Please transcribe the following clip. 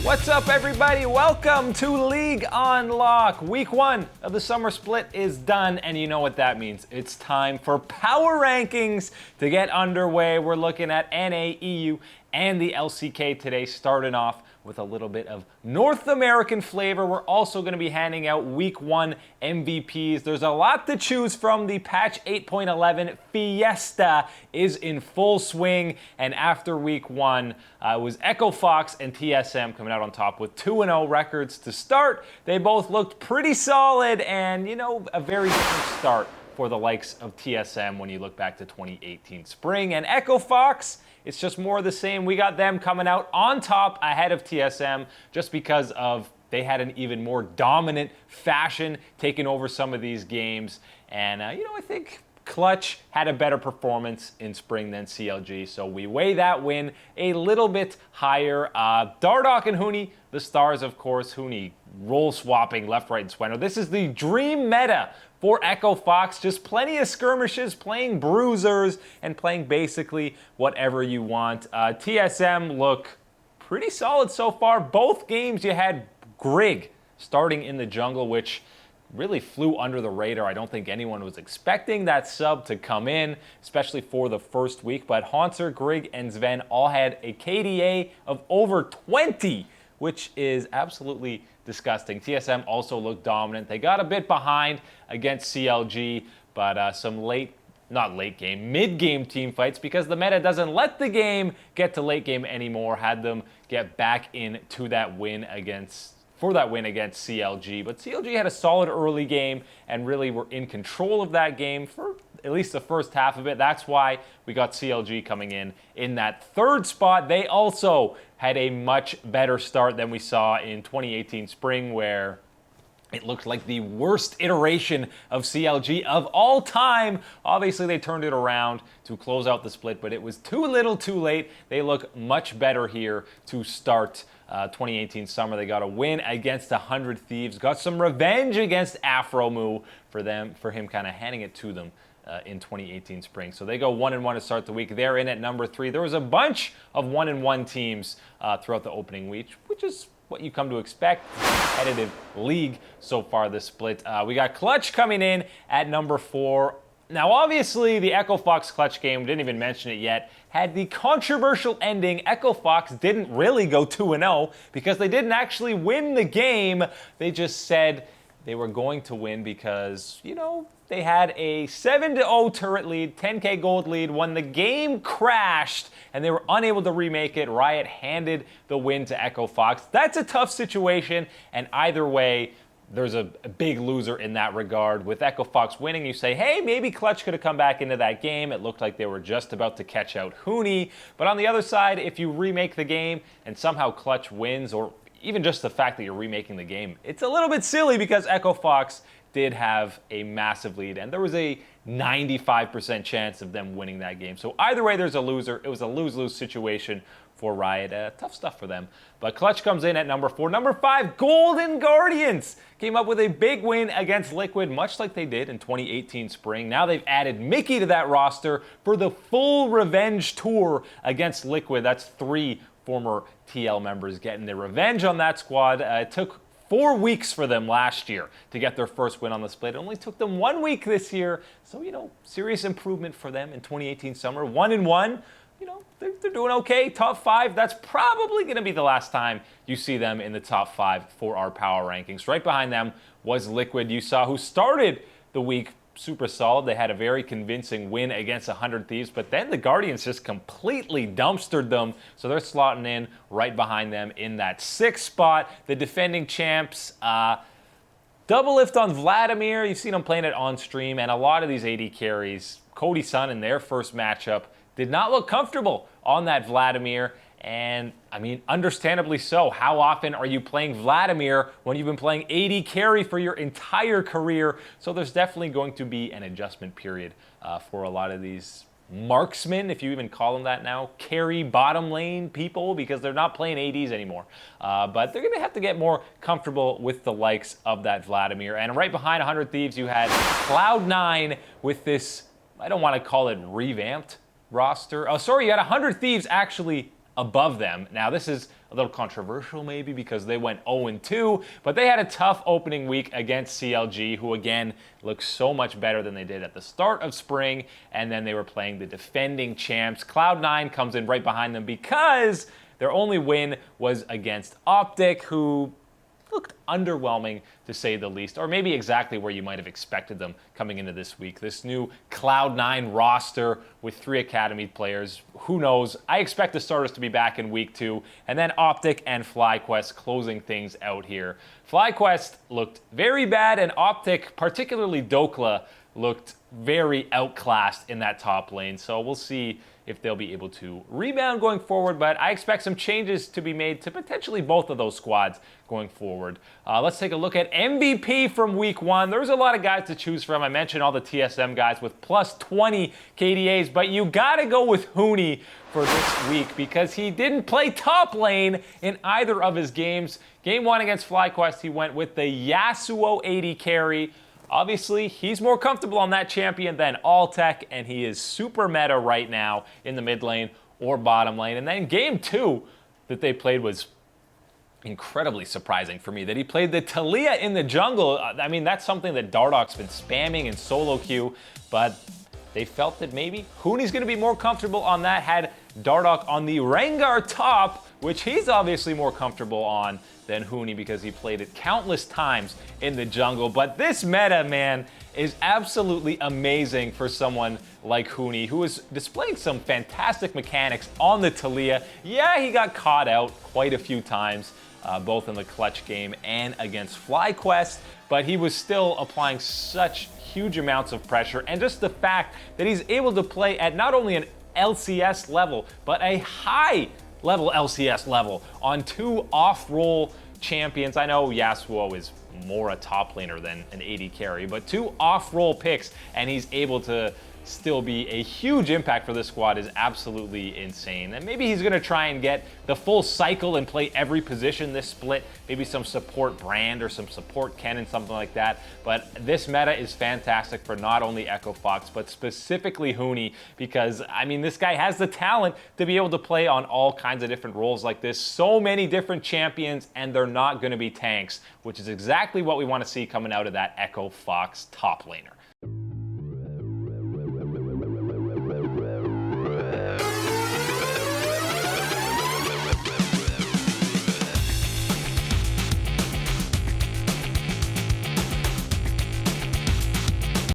What's up, everybody? Welcome to League Unlock. Week 1 of the summer split is done, and you know what that means. It's time for power rankings to get underway. We're looking at NA, EU, and the LCK today, starting off with a little bit of North American flavor. We're also going to be handing out Week 1 MVPs. There's a lot to choose from. The patch 8.11 Fiesta is in full swing, and after Week 1, it was Echo Fox and TSM coming out on top with 2-0 records to start. They both looked pretty solid, and, you know, a very different start for the likes of TSM when you look back to 2018 spring. And Echo Fox, it's just more of the same. We got them coming out on top ahead of TSM just because of they had an even more dominant fashion taking over some of these games. And, I think Clutch had a better performance in spring than CLG, so we weigh that win a little bit higher. Dardoch and Huni, the stars, of course. Huni role swapping left, right, and center. This is the dream meta for Echo Fox. Just plenty of skirmishes, playing bruisers, and playing basically whatever you want. TSM look pretty solid so far. Both games you had Grig starting in the jungle, which really flew under the radar. I don't think anyone was expecting that sub to come in, especially for the first week. But Haunter, Grig, and Sven all had a KDA of over 20, which is absolutely disgusting. TSM also looked dominant. They got a bit behind against CLG, but some mid-game team fights, because the meta doesn't let the game get to late game anymore, had them get back into that win against CLG. But CLG had a solid early game and really were in control of that game for at least the first half of it. That's why we got CLG coming in that third spot. They also had a much better start than we saw in 2018 spring, where it looked like the worst iteration of CLG of all time. Obviously, they turned it around to close out the split, but it was too little too late. They look much better here to start 2018 summer. They got a win against 100 Thieves, got some revenge against Afromu for him kind of handing it to them in 2018 spring. So they go 1-1 to start the week. They're in at number 3. There was a bunch of 1-1 teams throughout the opening week, which is what you come to expect. Competitive league so far this split. We got Clutch coming in at number 4. Now, obviously, the Echo Fox Clutch game, didn't even mention it yet, had the controversial ending. Echo Fox didn't really go 2-0 because they didn't actually win the game. They just said they were going to win because, they had a 7-0 turret lead, 10k gold lead. When the game crashed and they were unable to remake it, Riot handed the win to Echo Fox. That's a tough situation, and either way, there's a big loser in that regard. With Echo Fox winning, you say, hey, maybe Clutch could have come back into that game. It looked like they were just about to catch out Huni. But on the other side, if you remake the game and somehow Clutch wins, or even just the fact that you're remaking the game, it's a little bit silly because Echo Fox did have a massive lead, and there was a 95% chance of them winning that game. So either way, there's a loser. It was a lose-lose situation for Riot. Tough stuff for them. But Clutch comes in at number 4. Number 5, Golden Guardians came up with a big win against Liquid, much like they did in 2018 spring. Now they've added Mickey to that roster for the full revenge tour against Liquid. That's 3 former TL members getting their revenge on that squad. It took 4 weeks for them last year to get their first win on the split. It only took them 1 week this year. So, serious improvement for them in 2018 summer. 1-1. They're doing okay. Top 5, that's probably going to be the last time you see them in the top 5 for our power rankings. Right behind them was Liquid. You saw who started the week super solid. They had a very convincing win against 100 Thieves, but then the Guardians just completely dumpstered them, so they're slotting in right behind them in that 6th spot. The defending champs, double lift on Vladimir. You've seen him playing it on stream, and a lot of these AD carries, Cody Sun in their first matchup, did not look comfortable on that Vladimir. And, understandably so. How often are you playing Vladimir when you've been playing AD carry for your entire career? So there's definitely going to be an adjustment period for a lot of these marksmen, if you even call them that now, carry bottom lane people, because they're not playing ADs anymore. But they're going to have to get more comfortable with the likes of that Vladimir. And right behind 100 Thieves, you had Cloud9 with this, I don't want to call it revamped roster. Oh, sorry, you had 100 Thieves actually above them. Now, this is a little controversial maybe because they went 0-2, but they had a tough opening week against CLG, who again looks so much better than they did at the start of spring, and then they were playing the defending champs. Cloud9 comes in right behind them because their only win was against Optic, who looked underwhelming to say the least, or maybe exactly where you might have expected them coming into this week. This new Cloud9 roster with 3 Academy players, who knows? I expect the starters to be back in week 2, and then Optic and FlyQuest closing things out here. FlyQuest looked very bad, and Optic, particularly Dokla, looked very outclassed in that top lane, so we'll see if they'll be able to rebound going forward, but I expect some changes to be made to potentially both of those squads going forward. Let's take a look at MVP from week 1. There's a lot of guys to choose from. I mentioned all the TSM guys with plus 20 KDAs, but you gotta go with Huni for this week because he didn't play top lane in either of his games. Game 1 against FlyQuest, he went with the Yasuo AD carry. Obviously, he's more comfortable on that champion than Alltech, and he is super meta right now in the mid lane or bottom lane. And then game 2 that they played was incredibly surprising for me, that he played the Talia in the jungle. I mean, that's something that Dardok's been spamming in solo queue, but they felt that maybe Huni's going to be more comfortable on that, had Dardok on the Rengar top, which he's obviously more comfortable on than Huni because he played it countless times in the jungle. But this meta, man, is absolutely amazing for someone like Huni, who is displaying some fantastic mechanics on the Talia. Yeah, he got caught out quite a few times, both in the clutch game and against FlyQuest, but he was still applying such huge amounts of pressure, and just the fact that he's able to play at not only an LCS level, but a high level LCS level on 2 off-role champions. I know Yasuo is more a top laner than an AD carry, but 2 off-role picks, and he's able to still be a huge impact for this squad is absolutely insane. And maybe he's going to try and get the full cycle and play every position this split, maybe some support Brand or some support Ken and something like that. But this meta is fantastic for not only Echo Fox, but specifically Huni, because, I mean, this guy has the talent to be able to play on all kinds of different roles like this. So many different champions, and they're not going to be tanks, which is exactly what we want to see coming out of that Echo Fox top laner.